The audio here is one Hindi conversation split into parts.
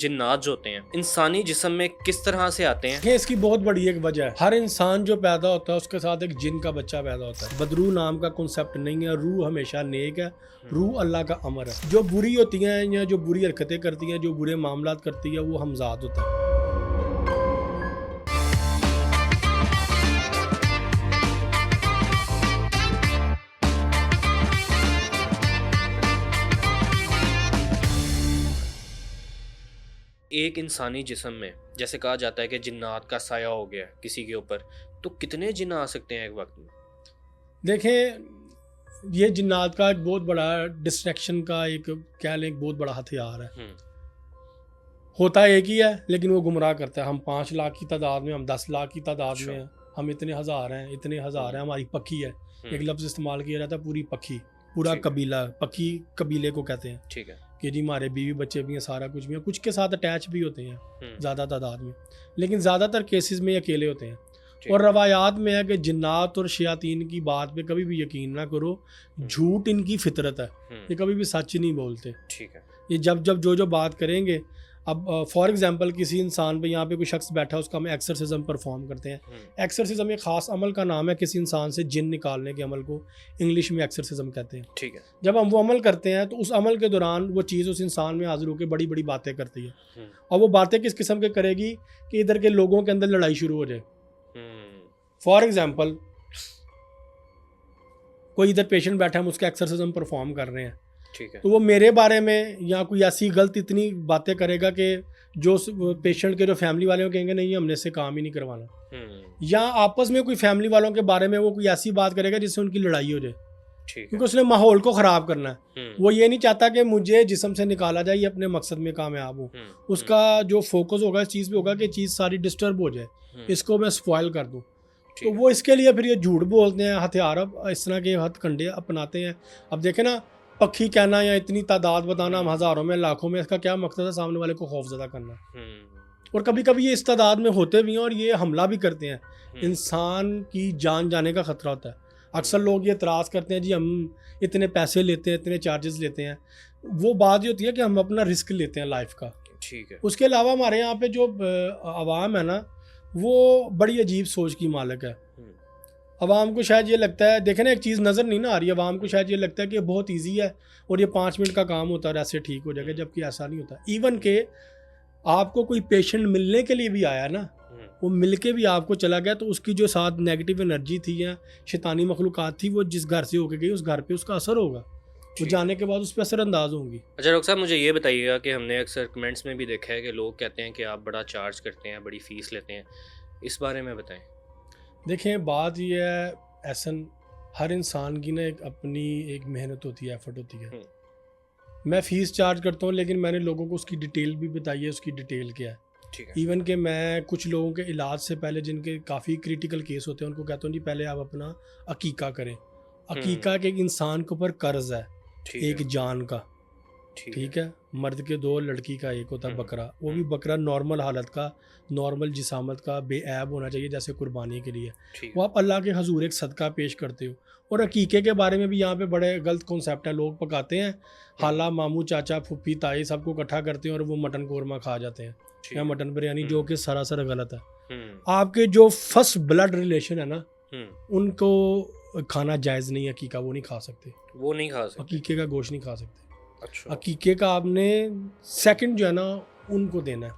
जिन्नात जो होते हैं इंसानी जिस्म में किस तरह से आते हैं? ये इसकी बहुत बड़ी एक वजह है। हर इंसान जो पैदा होता है उसके साथ एक जिन का बच्चा पैदा होता है। बदरू नाम का कॉन्सेप्ट नहीं है। रूह हमेशा नेक है, रूह अल्लाह का अमर है। जो बुरी होती हैं या जो बुरी हरकतें करती हैं, जो बुरे मामलात करती है, वो हमजाद होता है। एक इंसानी जिस्म में जैसे कहा जाता है कि जिन्नात का साया हो गया किसी के ऊपर, तो कितने जिन्न आ सकते हैं एक वक्त में? देखें, ये जिन्नात का एक बहुत बड़ा डिस्ट्रैक्शन का एक कह लें एक बहुत बड़ा हथियार है। होता एक ही है लेकिन वो गुमराह करता है। हम 5 लाख की तादाद में, हम 10 लाख की तादाद में हैं, हम इतने हज़ार हैं, हमारी पक्की है। एक लफ्ज़ इस्तेमाल किया जाता है, पूरी पक्की, पूरा कबीला, पक्की कबीले को कहते हैं। ठीक है कि जी हमारे बीवी बच्चे भी हैं, सारा कुछ भी है। कुछ के साथ अटैच भी होते हैं ज़्यादा तादाद में, लेकिन ज़्यादातर केसेस में अकेले होते हैं। और रवायात में है कि जिन्नात और शयातीन की बात पे कभी भी यकीन ना करो, झूठ इनकी फितरत है, ये कभी भी सच नहीं बोलते। ठीक है। ये जब जो बात करेंगे, अब फॉर एग्जांपल किसी इंसान पे, यहाँ पे कोई शख्स बैठा है, उसका हम एक्सरसिज्म परफॉर्म करते हैं। एक्सरसिज्म एक ख़ास अमल का नाम है, किसी इंसान से जिन निकालने के अमल को इंग्लिश में एक्सरसिज्म कहते हैं। ठीक है। जब हम वो अमल करते हैं तो उस अमल के दौरान वो चीज़ उस इंसान में हाजिर होकर बड़ी बड़ी बातें करती है। और वो बातें किस किस्म के करेगी कि इधर के लोगों के अंदर लड़ाई शुरू हो जाए। फॉर एग्जाम्पल, कोई इधर पेशेंट बैठा है, हम उसका एक्सरसिज्म परफॉर्म कर रहे हैं, ठीक है, तो वो मेरे बारे में या कोई ऐसी गलत इतनी बातें करेगा कि जो पेशेंट के जो फैमिली वाले कहेंगे नहीं, हमने इससे काम ही नहीं करवाना। या आपस में कोई फैमिली वालों के बारे में वो कोई ऐसी बात करेगा जिससे उनकी लड़ाई हो जाए, क्योंकि उसने माहौल को ख़राब करना है। वो ये नहीं चाहता कि मुझे जिस्म से निकाला जाए, ये अपने मकसद में कामयाब हो। उसका जो फोकस होगा इस चीज़ पे होगा कि चीज़ सारी डिस्टर्ब हो जाए, इसको मैं स्पॉइल कर दूँ। तो वो इसके लिए फिर ये झूठ बोलते हैं, हथियार इस तरह के हथकंडे अपनाते हैं। अब देखें ना, पक्की कहना या इतनी तादाद बताना, हम हज़ारों में लाखों में, इसका क्या मकसद है? सामने वाले को खौफजदा करना। और कभी कभी ये इस तादाद में होते भी हैं और ये हमला भी करते हैं। इंसान की जान जाने का ख़तरा होता है। अक्सर लोग ये एतराज़ करते हैं, जी हम इतने पैसे लेते हैं, इतने चार्जेस लेते हैं। वो बात ये होती है कि हम अपना रिस्क लेते हैं लाइफ का। ठीक है। उसके अलावा हमारे यहाँ पे जो आवाम है ना, वो बड़ी अजीब सोच की मालिक है। अवाम को शायद ये लगता है, देखें ना, एक चीज़ नज़र नहीं ना आ रही है, अवाम को शायद ये लगता है कि बहुत इजी है और ये 5 मिनट का काम होता है और ऐसे ठीक हो जाएगा, जबकि ऐसा नहीं होता। इवन के आपको कोई पेशेंट मिलने के लिए भी आया ना, वो मिल के भी आपको चला गया, तो उसकी जो साथ नेगेटिव एनर्जी थी या शैतानी मखलूक़ात थी, वो जिस घर से होके गई उस घर पे उसका असर होगा, वो जाने के बाद उस पर असरअंदाज होंगी। अच्छा डॉक्टर साहब, मुझे ये बताइएगा कि हमने अक्सर कमेंट्स में भी देखा है कि लोग कहते हैं कि आप बड़ा चार्ज करते हैं, बड़ी फ़ीस लेते हैं, इस बारे में बताएं। देखें, बात ये है एहसन, हर इंसान की ना एक अपनी एक मेहनत होती है, एफर्ट होती है। मैं फ़ीस चार्ज करता हूँ, लेकिन मैंने लोगों को उसकी डिटेल भी बताई है, उसकी डिटेल क्या है। ठीक है। इवन कि मैं कुछ लोगों के इलाज से पहले, जिनके काफ़ी क्रिटिकल केस होते हैं, उनको कहता हूँ जी पहले आप अपना अकीका करें। अकीका के एक इंसान के ऊपर कर्ज है, एक जान का। ठीक है। मर्द के 2, लड़की का 1 होता है बकरा। वो भी बकरा नॉर्मल हालत का, नॉर्मल जिसामत का, बेऐब होना चाहिए, जैसे कुर्बानी के लिए। वो आप अल्लाह के हजूर एक सदका पेश करते हो। और अकीके के बारे में भी यहाँ पे बड़े गलत कॉन्सेप्ट है। लोग पकाते हैं, हाला, मामू, चाचा, फुप्पी, ताई सबको इकट्ठा करते हैं और वो मटन कौरमा खा जाते हैं या मटन बिरयानी, जो कि सरासर गलत है। आपके जो फर्स्ट ब्लड रिलेशन है ना, उनको खाना जायज़ नहीं है अकीका, वो नहीं खा सकते, अकीके का गोश्त नहीं खा सकते। अच्छा। अकीके का आपने सेकंड जो है ना उनको देना है,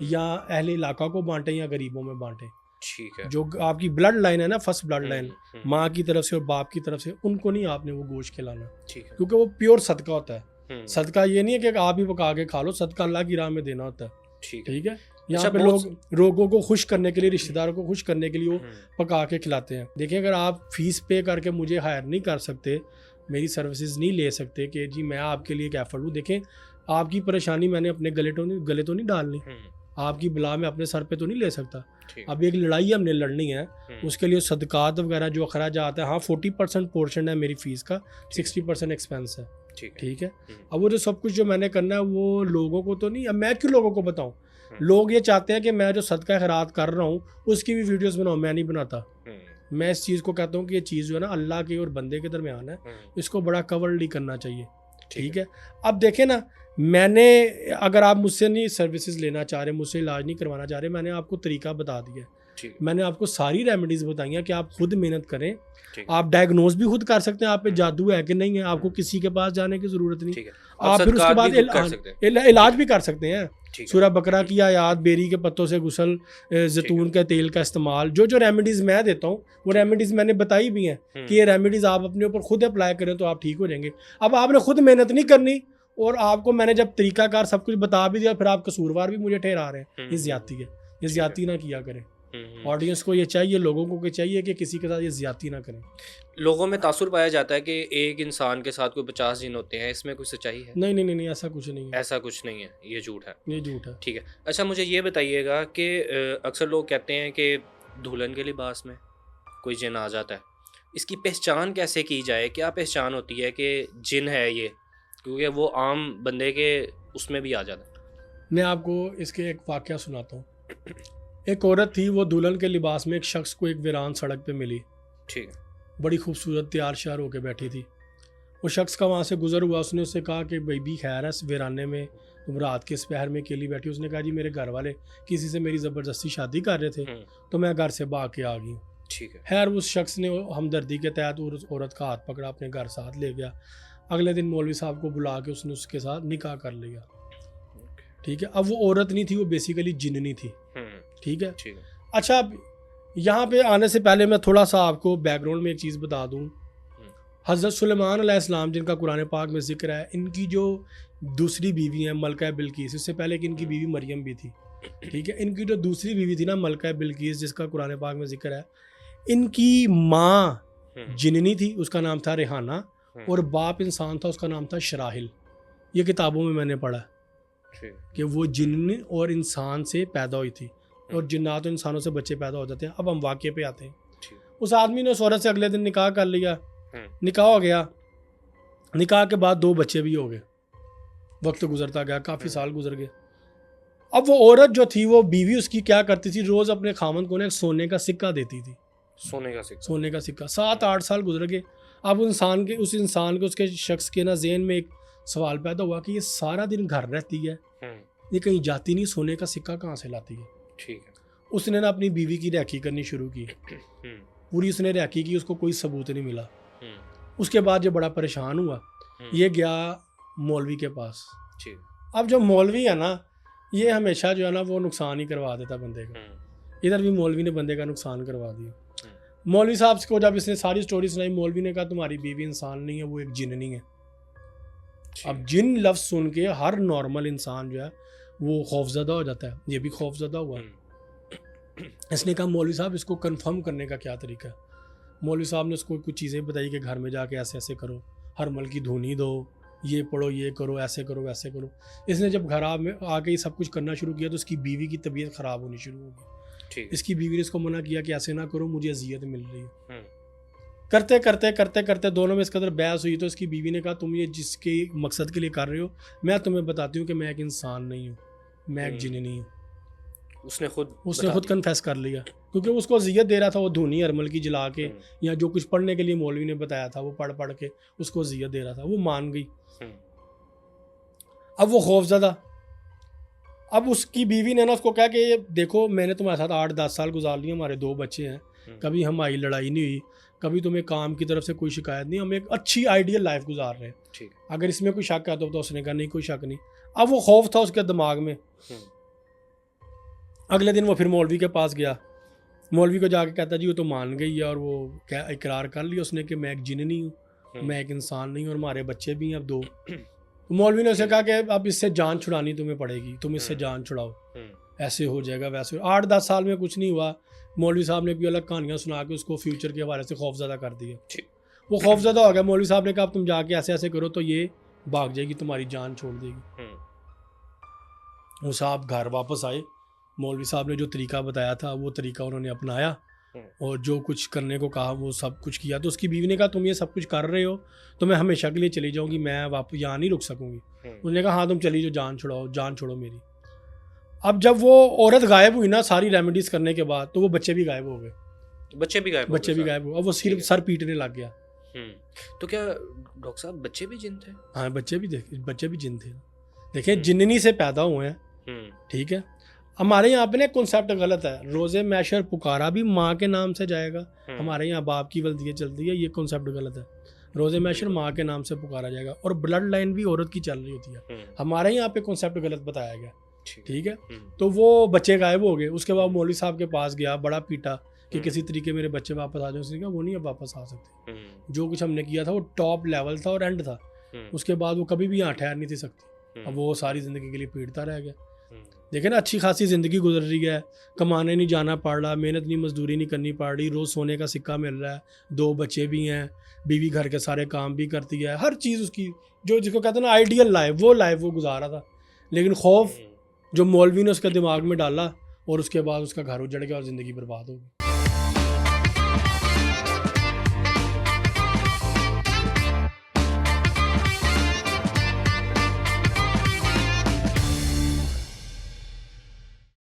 या अहले इलाका को बांटे या गरीबों में बांटे। ठीक है। जो आपकी ब्लड लाइन है ना, फर्स्ट ब्लड लाइन, माँ की तरफ से और बाप की तरफ से, उनको नहीं आपने वो गोश्त खिलाना। ठीक है। क्योंकि वो प्योर सदका होता है। सदका ये नहीं है कि आप ही पका के खा लो, सदका अल्लाह की राह में देना होता है। ठीक है। यहाँ पे लोग लोगों को खुश करने के लिए, रिश्तेदारों को खुश करने के लिए वो पका के खिलाते हैं। देखिए, अगर आप फीस पे करके मुझे हायर नहीं कर सकते, मेरी सर्विसेज नहीं ले सकते कि जी मैं आपके लिए एक एफर्ट हूँ, देखें आपकी परेशानी मैंने अपने गले तो नहीं डालनी, आपकी बला में अपने सर पे तो नहीं ले सकता। अब एक लड़ाई हमने लड़नी है, उसके लिए सदकात वगैरह जो अखराजात है, हाँ 40% पोर्शन है मेरी फ़ीस का, 60% एक्सपेंस है। ठीक है। अब वो जो सब कुछ जो मैंने करना है वो लोगों को तो नहीं, अब मैं क्यों लोगों को बताऊँ? लोग ये चाहते हैं कि मैं जो सदका खैरात कर रहा हूँ उसकी भी वीडियोज़ बनाऊँ, मैं नहीं बनाता। मैं इस चीज़ को कहता हूँ कि ये चीज़ जो है ना अल्लाह के और बंदे के दरमियान है, इसको बड़ा कवर नहीं करना चाहिए। ठीक है। अब देखें ना, मैंने, अगर आप मुझसे नहीं सर्विसेज लेना चाह रहे, मुझसे इलाज नहीं करवाना चाह रहे, मैंने आपको तरीका बता दिया है। ठीक मैंने आपको सारी रेमेडीज़ बताई हैं कि आप खुद मेहनत करें। ठीक आप डायग्नोज भी खुद कर सकते हैं आप पे जादू है कि नहीं है, आपको किसी के पास जाने की ज़रूरत नहीं। ठीक है, आप फिर उसके बाद कर सकते हैं। इलाज भी कर सकते हैं। ठीक है, सूरह बकरा की आयात, बेरी के पत्तों से गुसल, जैतून के तेल का इस्तेमाल, जो जो रेमेडीज़ मैं देता हूँ वो रेमेडीज़ मैंने बताई भी हैं कि ये रेमेडीज़ आप अपने ऊपर खुद अप्लाई करें तो आप ठीक हो जाएंगे। अब आपने खुद मेहनत नहीं करनी, और आपको मैंने जब तरीकाकार सब कुछ बता भी दिया, फिर आप कसूरवार भी मुझे ठहरा रहे हैं, ये ज्यादती है। ये ज्यादती ना किया करें। ऑडियंस को ये चाहिए, लोगों को चाहिए कि किसी के साथ ये ज्यादती ना करें। लोगों में तासुर पाया जाता है कि एक इंसान के साथ कोई 50 जिन होते हैं, इसमें कोई सच्चाई है? नहीं नहीं नहीं नहीं, ऐसा कुछ नहीं है। ऐसा कुछ नहीं है, ये झूठ है। ये झूठ है। ठीक है, अच्छा मुझे ये बताइएगा कि अक्सर लोग कहते हैं कि दुल्हन के लिबास में कोई जिन आ जाता है, इसकी पहचान कैसे की जाए? क्या पहचान होती है कि जिन है ये? क्योंकि वो आम बंदे के उसमें भी आ जाता है। मैं आपको इसके एक वाकया सुनाता हूँ। एक औरत थी, वो दुल्हन के लिबास में एक शख्स को एक वीरान सड़क पे मिली। ठीक है, बड़ी खूबसूरत तैयार श्यार होकर बैठी थी। वो शख्स का वहाँ से गुजर हुआ, उसने उससे कहा कि बेबी खैर है, इस वीराने में तुम रात के इस पहर में अकेली बैठी। उसने कहा जी मेरे घर वाले किसी से मेरी ज़बरदस्ती शादी कर रहे थे, तो मैं घर से भाग के आ गई। ठीक है, खैर उस शख्स ने हमदर्दी के तहत उस औरत का हाथ पकड़ा, अपने घर साथ ले गया। अगले दिन मौलवी साहब को बुला के उसने उसके साथ निकाह कर लिया। ठीक है, अब वो औरत नहीं थी, वो बेसिकली जिन्नी थी। ठीक है। ठीक है, अच्छा, अब यहाँ पे आने से पहले मैं थोड़ा सा आपको बैकग्राउंड में एक चीज़ बता दूँ। हज़रत सुलेमान अलैहिस्सलाम, जिनका कुरान पाक में जिक्र है, इनकी जो दूसरी बीवी है मलका बिल्कीस, इससे पहले कि इनकी बीवी मरियम भी थी। ठीक है, इनकी जो दूसरी बीवी थी ना मलका बिल्कीस, जिसका कुरान पाक में जिक्र है, इनकी माँ जिन्नी थी, उसका नाम था रेहाना, और बाप इंसान था, उसका नाम था शराहिल। ये किताबों में मैंने पढ़ा कि वो जिन्न और इंसान से पैदा हुई थी, और जिन्नात और इंसानों से बच्चे पैदा हो जाते हैं। अब हम वाक़े पे आते हैं। उस आदमी ने उस औरत से अगले दिन निकाह कर लिया। निकाह हो गया, निकाह के बाद 2 बच्चे भी हो गए। वक्त गुजरता गया, काफ़ी साल गुजर गए। अब वो औरत जो थी, वो बीवी उसकी क्या करती थी, रोज़ अपने खामन को एक सोने का सिक्का देती थी। सोने का सिक्का 7-8 साल गुजर गए। अब उस इंसान के उसके शख्स के ना ज़हन में एक सवाल पैदा हुआ कि ये सारा दिन घर रहती है, ये कहीं जाती नहीं, सोने का सिक्का कहाँ से लाती है। ठीक है, उसने ना अपनी बीवी की रैकी करनी शुरू की। पूरी उसने रैकी की, उसको कोई सबूत नहीं मिला। उसके बाद ये बड़ा परेशान हुआ, ये गया मौलवी के पास। अब जो मौलवी है ना, ये हमेशा जो है ना वो नुकसान ही करवा देता बंदे का। इधर भी मौलवी ने बंदे का नुकसान करवा दिया। मौलवी साहब को जब इसने सारी स्टोरी सुनाई, मौलवी ने कहा तुम्हारी बीवी इंसान नहीं है, वो एक जिन्नी है। अब जिन लफ्ज़ सुन के हर नॉर्मल इंसान जो है वो खौफजदा हो जाता है। ये भी खौफजदा हुआ। इसने कहा मौलवी साहब इसको कंफर्म करने का क्या तरीका है? मौलवी साहब ने उसको कुछ चीज़ें बताई कि घर में जाके ऐसे ऐसे करो, हर मल की धुनी दो, ये पढ़ो, ये करो, ऐसे करो, वैसे करो। इसने जब घर में आके ये सब कुछ करना शुरू किया तो उसकी बीवी की तबीयत ख़राब होनी शुरू हो गई। इसकी बीवी ने इसको मना किया कि ऐसे ना करो, मुझे अजियत मिल रही है। करते करते करते करते दोनों में इस कदर बहस हुई तो इसकी बीवी ने कहा तुम ये जिसके मकसद के लिए कर रहे हो, मैं तुम्हें बताती हूँ कि मैं एक इंसान नहीं हूँ, मैं एक जिन्नी हूँ। उसने खुद कन्फेस कर लिया, क्योंकि उसको अजियत दे रहा था वो धुनी अरमल की जला के, या जो कुछ पढ़ने के लिए मौलवी ने बताया था वो पढ़ पढ़ के उसको अजियत दे रहा था। वो मान गई। अब वो खौफजदा, अब उसकी बीवी ने ना उसको कहा कि देखो मैंने तुम्हारे साथ 8-10 साल गुजार लिए, हमारे 2 बच्चे हैं, कभी हमारी लड़ाई नहीं हुई, कभी तुम्हें काम की तरफ से कोई शिकायत नहीं, हम एक अच्छी आइडियल लाइफ गुजार रहे हैं। अगर इसमें कोई शक है तो उसने कहा नहीं कोई शक नहीं। अब वो खौफ था उसके दिमाग में। अगले दिन वो फिर मौलवी के पास गया। मौलवी को जाके कहता जी वो तो मान गई है, और वो क्या इकरार कर लिया उसने कि मैं एक जिन्नी हूँ, मैं एक इंसान नहीं हूँ, और हमारे बच्चे भी हैं अब 2। तो मौलवी ने उसे कहा कि अब इससे जान छुड़ानी तुम्हें पड़ेगी, तुम इससे जान छुड़ाओ, ऐसे हो जाएगा वैसे। 8-10 साल में कुछ नहीं हुआ। मौलवी साहब ने भी अलग कहानियाँ सुना के उसको फ्यूचर के हवाले से खौफजदा कर दिया। वो खौफजदा हो गया। मौलवी साहब ने कहा अब तुम जाके ऐसे ऐसे करो तो ये भाग जाएगी, तुम्हारी जान छोड़ देगी। वो साहब घर वापस आए। मौलवी साहब ने जो तरीका बताया था वो तरीका उन्होंने अपनाया, और जो कुछ करने को कहा वो सब कुछ किया। तो उसकी बीवी ने कहा तुम ये सब कुछ कर रहे हो तो मैं हमेशा के लिए चली जाऊंगी, मैं वापस यहाँ नहीं रुक सकूंगी। उन्होंने कहा हाँ तुम चली जाओ, जान छुड़ाओ, जान छोड़ो मेरी। अब जब वो औरत गायब हुई ना सारी रेमेडीज करने के बाद, तो वो बच्चे भी गायब हो गए। बच्चे भी गायब हुए। अब वो सिर्फ सर पीटने लग गया। तो क्या डॉक्टर साहब बच्चे भी जिन थे? हाँ बच्चे भी जिन थे। देखिए जिन्नी से पैदा हुए हैं, ठीक है। हमारे यहाँ पे ना कॉन्सेप्ट गलत है, रोज़े मैशर पुकारा भी माँ के नाम से जाएगा, हमारे यहाँ बाप की वल्दियत चलती है, ये कॉन्सेप्ट गलत है। रोज़े मैशर माँ के नाम से पुकारा जाएगा और ब्लड लाइन भी औरत की चल रही होती है, हमारे यहाँ पे कॉन्सेप्ट गलत बताया गया, ठीक है। तो वो बच्चे गायब हो गए, उसके बाद मौलवी साहब के पास गया, बड़ा पीटा कि किसी तरीके मेरे बच्चे वापस आ जाए। उसने कहा वो नहीं अब वापस आ सकते, जो कुछ हमने किया था वो टॉप लेवल था और एंड था, उसके बाद वो कभी भी यहाँ ठहर नहीं थी सकती। अब वो सारी ज़िंदगी के लिए पीटता रह गया। देखे ना, अच्छी खासी ज़िंदगी गुजर रही है, कमाने नहीं जाना पड़ रहा, मेहनत नहीं मजदूरी नहीं करनी पड़ रही, रोज़ सोने का सिक्का मिल रहा है, 2 बच्चे भी हैं, बीवी घर के सारे काम भी करती है, हर चीज़ उसकी जो जिसको कहते हैं ना आइडियल लाइफ वो गुजारा था। लेकिन खौफ जो मौलवी ने उसके दिमाग में डाला और उसके बाद उसका घर उजड़ गया और ज़िंदगी बर्बाद हो गई।